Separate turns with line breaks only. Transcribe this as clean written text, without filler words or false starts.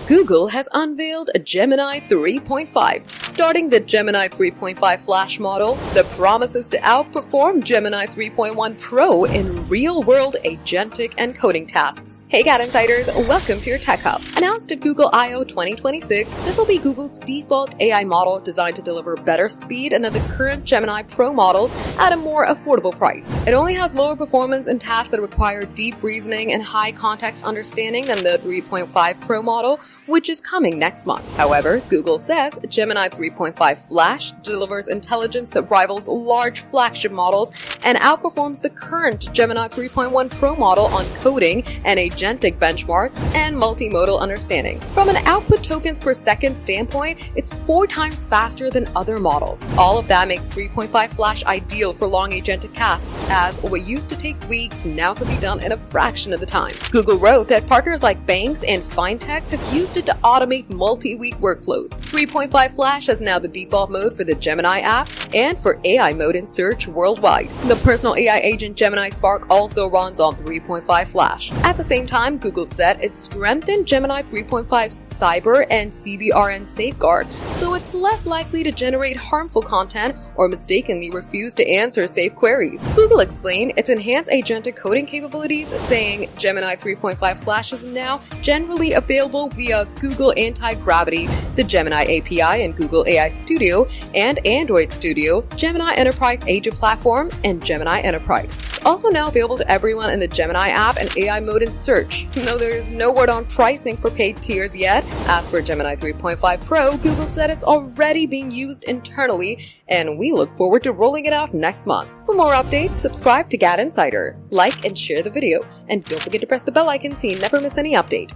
Google has unveiled a Gemini 3.5. Starting the Gemini 3.5 Flash model, the promise is to outperform Gemini 3.1 Pro in real-world agentic and coding tasks. Hey GadInsiders, welcome to your Tech Hub. Announced at Google I/O 2026, this will be Google's default AI model designed to deliver better speed than the current Gemini Pro models at a more affordable price. It only has lower performance in tasks that require deep reasoning and high context understanding than the 3.5 Pro model, which is coming next month. However, Google says Gemini 3.5 Flash delivers intelligence that rivals large flagship models and outperforms the current Gemini 3.1 Pro model on coding and agentic benchmark and multimodal understanding. From an output tokens per second standpoint, it's 4 times faster than other models. All of that makes 3.5 Flash ideal for long agentic tasks, as what used to take weeks now can be done in a fraction of the time. Google wrote that partners like banks and fintechs have used it to automate multi-week workflows. 3.5 Flash is now the default mode for the Gemini app and for AI mode in search worldwide. The personal AI agent Gemini Spark also runs on 3.5 Flash. At the same time, Google said it strengthened Gemini 3.5's cyber and CBRN safeguard, so it's less likely to generate harmful content or mistakenly refuse to answer safe queries. Google explained its enhanced agentic coding capabilities, saying Gemini 3.5 Flash is now generally available via Google Anti-Gravity, the Gemini API in Google AI Studio and Android Studio, Gemini Enterprise Agent Platform, and Gemini Enterprise. It's also now available to everyone in the Gemini app and AI mode in search. Though there is no word on pricing for paid tiers yet, as for Gemini 3.5 Pro, Google said it's already being used internally, and we look forward to rolling it out next month. For more updates, subscribe to GadInsider, like and share the video, and don't forget to press the bell icon so you never miss any update.